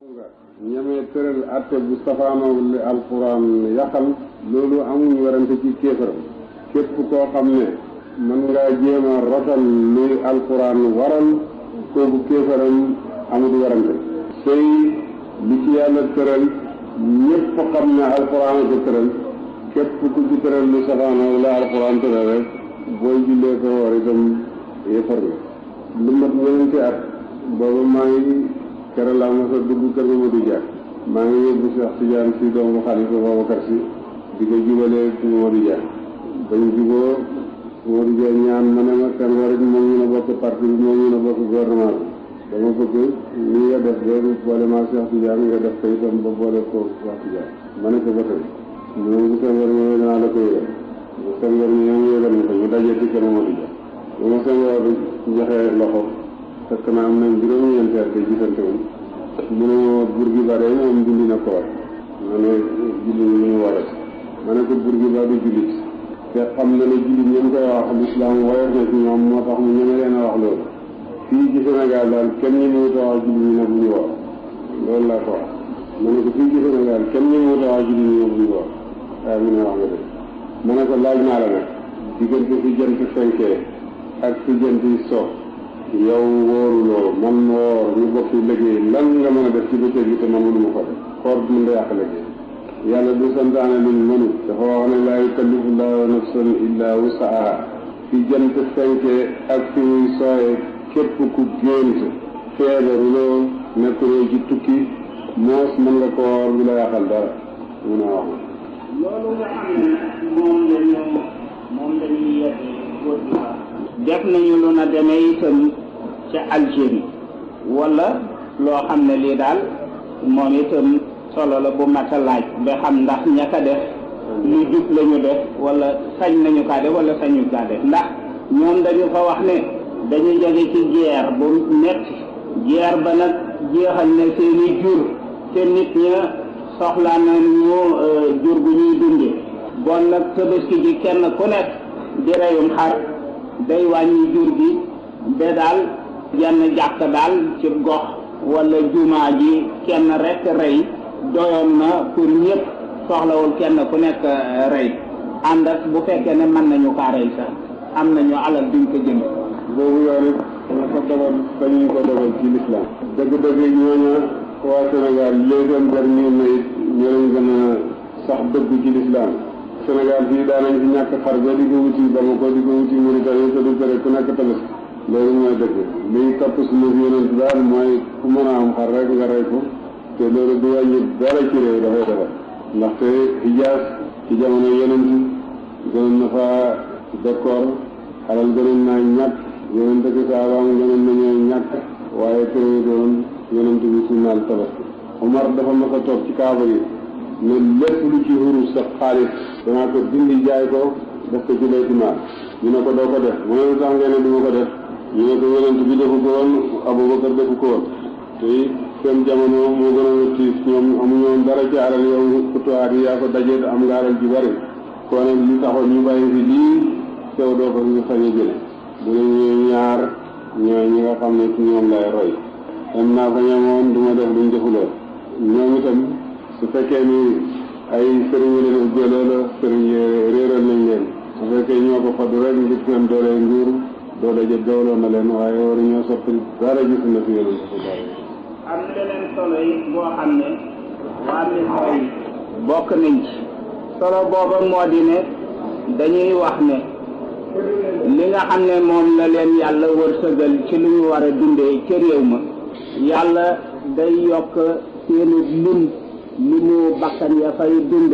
ñemee tëral atte bu safaanoo li alquran yaxal loolu amuñ warante ci kéefaram képp koo xam ne mën ngaa jéem a rotal luy alquran waral kooku kéefaram amul warante tey li ci yàlla tëral ñépp xam ne alquran ko tëral képp ku ci tëral lu safaanoo la alquran tëral rek booy jullee ko war itam yéefar la lu mat ñeenti at booba maa ngi keroog laa mos a dugg kër Mamadou Dia maa ngi yóbbu Cheikh Tidiane si doomu Xalifa Babacar si di ko jubalee Mamadou Dia bañ juboo Mamadou Dia ñaan ma ne ma seen warit moom ñu ne bokk parti bi moom ñu ne bokk gouvernement bi dama bëgg ni nga def ba boole maa Cheikh Tidiane nga def ko itam ba boole ko Cheikh Tidiane ma ne ko ba tey ñoom bu seen war ñëwee danaa la ko yëgal bu seen war ñëwee yëgal ñu ko ñu dajee ci kër Mamadou Dia bu ma seen war joxe loxo fekk na am nañ juróom-ñeenti at te gisante wuñ mu ne ma Bourguiba de moom dindi na koor ma ne julli ñu ñu war a ma ne ko Bourguiba du jullit te xam na ne jullit ñeen koy wax lislaam woyof na ci ñoom moo tax mu ñeme leen a wax loolu fii ci Sénégal daal kenn ñi mënut a wax jullit ñi ne bu ñu woor loolu laa ko wax ma ne ko fii ci Sénégal kenn ñi mënut a wax jullit ñi ne bu ñu woor waaye mu ne wax nga dëgg ma ne ko laaj naa la nag diggante fi jant fenkee ak fi jant yi so yow wóoruloo man woor ñu bokk liggéey lan nga mën a def ci bëccëg bi te man mënuma ko def koor du mën a yàq liggéey yàlla du santaane luñ mënut dafa wax ne laa yukallifu llaahu nafsan illaa wus'ahaa fi jant fenkee ak fi muy sooyee képp ku gént feebaruloo nekkuloo ci tukki moos mën nga koor bi la yàqal dara mun a wax loolu nga xam ne moom dañuy yedde góor gi def nañu lu na demee itam ca Algérie wala loo xam ne lii daal moom itam solo la bu mat a laaj ba xam ndax ña ka def lu jub la ñu def wala sañ nañu kaa def wala sañu kaa def ndax ñoom dañu fa wax ne dañu jóge ci guerre bu metti guerre ba nag jeexal ne seeni jur te nit ña soxlaa nañu jur gu ñuy dunde bon nag tabaski ji kenn ku nekk di reyum xar day wàññi jur gi ba daal jenn jàkk daal ci gox wala jumaa ji kenn rek rey doyoon na pour ñëpp soxlawul kenn ku nekk rey ànd ak bu fekkee ne mën nañu kaa rey sax am nañu alal duñ ko jënd boobu yoon it dana ko dogal dañuy ko dogal ci lislaam dëgg-dëgg ñooñu waa Sénégal léegam jar ñu ne it ñoo leen gën a sax dëgg ci lislaam Sénégal fii daanañ fi ñàkk xar ba di ko wuti Bamako di ko wuti Mauritanie te du tere ku nekk tabaski loolu mooy dëgg liy topp suñu yonent daal mooy ku mën a am xar rek nga rey ko te loolu du wàññi dara ci réew dafay defar ndaxte Hijaas ci jamono yonent gënoon na fa décor alal gënoon naa ñàkk yonent ak saabaam gënoon nañoo ñàkk waaye teewu doon yonent bi sunnaal tabaski Omar dafa mas a toog ci kaaba gi ne lépp lu ci wurus sa xaalis danaa ko dindi jaay ko def ko ci lay dimaar ñu ne ko doo ko def mu ne lu tax ngeen ne du ma ko def ñu ne ko yonent bi defu ko woon Abubakar defu ko woon te seen jamono moo gën a tiis ñoom amuñu woon dara ci alal yow futuwaat yi yaa ko dajee am nga alal ji bari koo nag li taxoon ñu bàyyi fi lii sew doo ko ñu sañ a jële bu ne ñooy ñaar ñooy ñi nga xam ne ci ñoom lay roy am naa fa ñamoon du ma def luñ defuloon ñoom itam su fekkee ni ay sëriñ yi leen ubbeloo la sëriñ yi réeral nañ leen su fekkee ñoo ko faddu rek ngir seen doole nguur doole ja dawloo na leen waaye waru ñoo soppi dara gis na fi yéen am na leneen solo yi boo xam ne waa Misra yi bokk nañ ci solo booba moo di ne dañuy wax ne li nga xam ne moom la leen yàlla wërsëgal ci lu ñu war a dundee ci réew ma yàlla day yokk seeni limu bakkan ya fay dund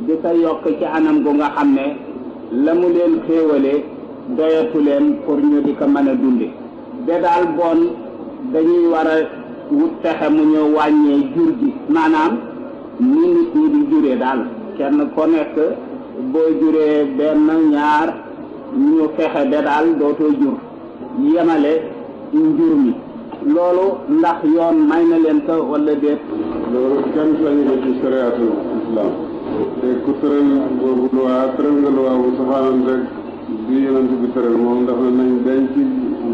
di ko yokk ci anam gu nga xam ne la mu leen xéewalee doyatu leen pour ñu di ko mën a dunde ba daal bon dañuy war a wut pexe mu ñu wàññee jur gi maanaam ni nit ñi di juree daal kenn ko nekk boo juree benn ñaar ñu fexe ba daal dootoo jur yemale njur mi loolu ndax yoon may na leen ko wala déet loolu kenn sañu ko ci sariyatul islam te ku tëral boobu luwaa tëral nga luwaa bu safaanoon rek bi yonent bi tëral moom ndax nañ denc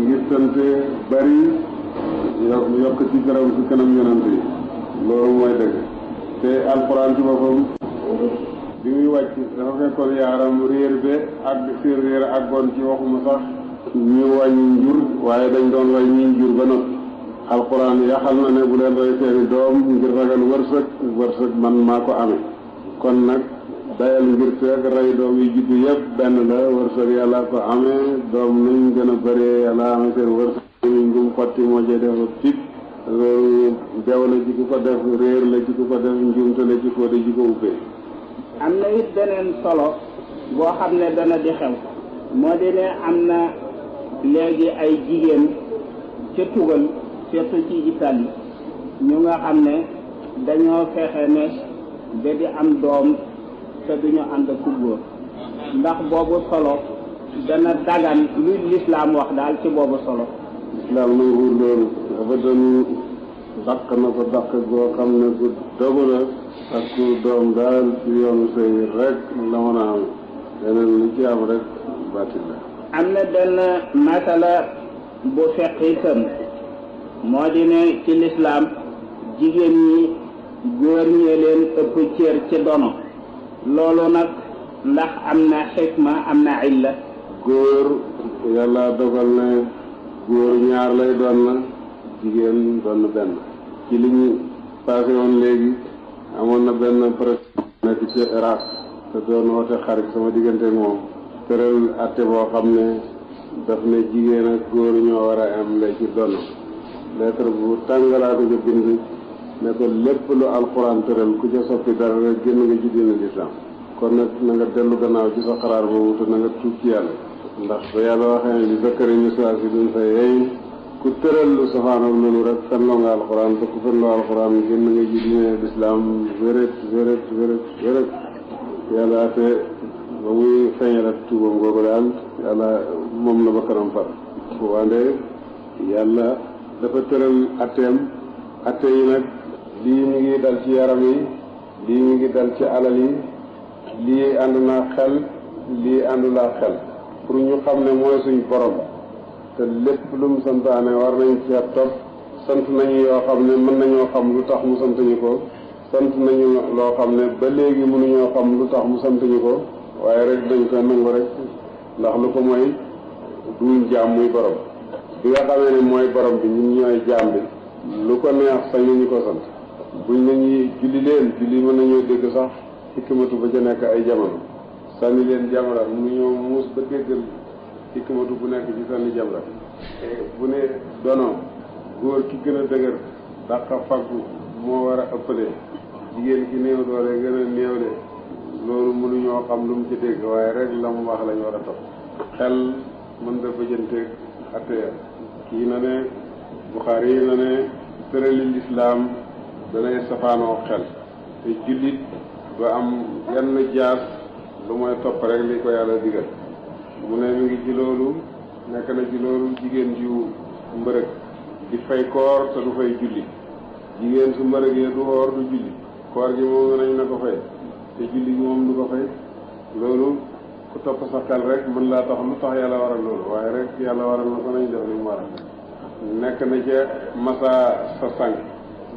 ngir tante bari yokk ci garab ci kanam yonent yi alquran ci boppam bi muy wàcc dafa fekkoon yaaram réer be ak seen réer àggoon ci waxuma sax ñu wàññi njur waaye dañ doon rey ñi njur ba noppi alquran yaxal na ne bu leen rey seeni doom ngir ragal wërsëg man maa ko amee kon nag dayal ngir teeg rey doom yi juddu yëpp benn la wërsëg yàlla ko amee doom nañ gën a bëree yàlla amee seen wërsëg ñu ngum xotti moo cay def tip loolu dew la ci ku ko def réer la ci ku ko def njuumte la ci fóode ji ko ubbee am na it beneen solo boo xam ne dana di xew moo di ne am na léegi ay jigéen ca tugal surtout ci Italie ñu nga xam ne dañoo fexe ne ba di am doom te duñu ànd ak ku góor ndax boobu solo dana dagan lu lislaam wax daal ci boobu solo lislaam nanguwul loolu dafa doon dàq na ko dàq goo xam ne ku dogu la ak ku doom daal ci yoonu sëy rek la mën a am leneen lu ci am rek baatil la am na benn masala bu fekk itam moo di ne ci lislaam jigéen ñi góor ñee leen ëpp cër ci dono loolu nag ndax am na xikma am na illa góor yàlla dogal ne góor ñaar lay doon na jigéen doon na benn ci li ñu passé woon léegi amoon na benn président nekk ci Irak te doon woote xarit sama diggante ak moom tëral atte boo xam ne daf ne jigéen ak góor ñoo war a am lay ci doon lettre bu tàngalaa ko ca bind ne ko lépp lu alxuraan tëral ku ca soppi dara rek génn nga ci diine lislaam kon nag na nga dellu gannaaw ci sa xaraar boobu te na nga tuub ci yàlla ndax ba yàlla waxee ne li zakkari mislu si duñ fa yeey ku tëral lu safaanoog loolu rek fenloo nga alxuraan te ku fenloo alxuraan génn nga ci diine lislaam wéret yàlla te ba muy feeñalat tuubam googu daal yàlla moom na ba kanam far wande yàlla dafa tëral atte yi nag lii mi ngi dal ci yaram yi lii mi ngi dal ci alal yi lii ànd naa xel lii àndulaa xel pour ñu xam ne mooy suñ borom te lépp lu mu santaane war nañ ci topp sant nañu yoo xam ne mën nañoo xam lu tax mu sant ñu ko sant nañu loo xam ne ba léegi mënuñoo xam lu tax mu sant ñu ko waaye rek dañ ko nangu rek ndax lu ko mooy duñ jaam muy borom bi nga xamee ne mooy borom bi ñun ñooy jaam bi lu ko neex sañu ñu ko sant buñ nañuy julli leen julli mën nañoo dégg sax hikmatu ba ca nekk ay jamono sànni leen jamra mënuñoo muus ba déggal hikmatu bu nekk ci sànni jamra bu ne dono góor ki gën a dëgër dàqa faggu moo war a ëppale jigéen ki néew doole gën a néewle loolu mënuñoo xam lu mu ci dégg waaye rek la mu wax lañ war a topp xel mën da bëjanteeg atteya kii na ne Buxaari yi na ne tërali lislaam danay safaanoo xel te jullit ba am yenn jaas lu mooy topp rek li ko yàlla digal mu ne mi ngi ci loolu nekk na ci loolu jigéen ju mbërëg di fay koor te du fay julli jigéen su mbërëgee du woor du julli koor gi moom nañ na ko fay te julli gi moom du ko fay loolu ku topp sa xel rek mën laa tax lu tax yàlla waral loolu waaye rek yàlla waral na ko nañ def li mu waral nekk na ca masa sa sang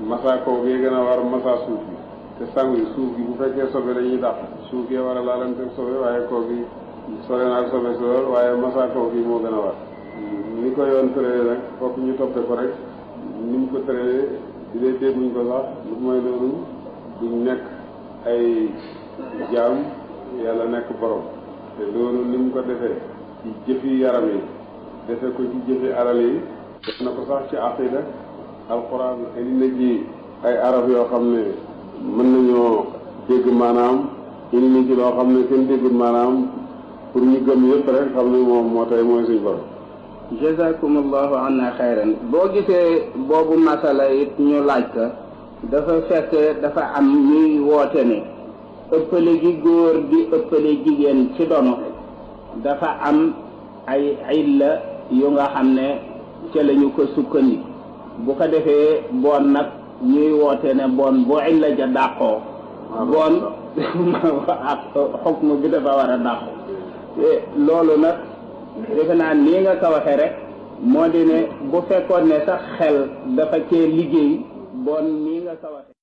masa kaw gi gën a war masa suuf bi te sang yi suuf gi bu fekkee sobe dañuy dàq suuf gi war a laalante sobe waaye kaw gi sore naag sobe soor waaye masa kaw gi moo gën a war ni ko yoon tëralee nag fokk ñu toppe ko rek ni mu ko tëralee di dee dégguñ ko sax lu mooy loolu duñ nekk ay jaam yàlla nekk borom te loolu ni mu ko defee ci jëfi yaram yi defe ko ci jëfi alal yi def na ko sax ci aqida alquran indi na ci ay arab yoo xam ne mën nañoo dégg maanaam indi na ci loo xam ne kenn déggul maanaam pour ñu gëm yëpp rek xam ne moom moo tey mooy suñ borom jazakumullahu anna xayran boo gisee boobu masala it ñu laaj ko dafa fekk dafa am ñuy woote ne ëppale gi góor di ëppale jigéen ci dono dafa am ay illa yu nga xam ne ca lañu ko sukkandiku bu ko defee bon nag ñuy woote ne bon bu illa ja dàqoo bon ak xukmu bi dafa war a dàqu loolu nag defe naa nii nga ko waxee rek moo di ne bu fekkoon ne sax xel dafa cee liggéey bon nii nga ko waxee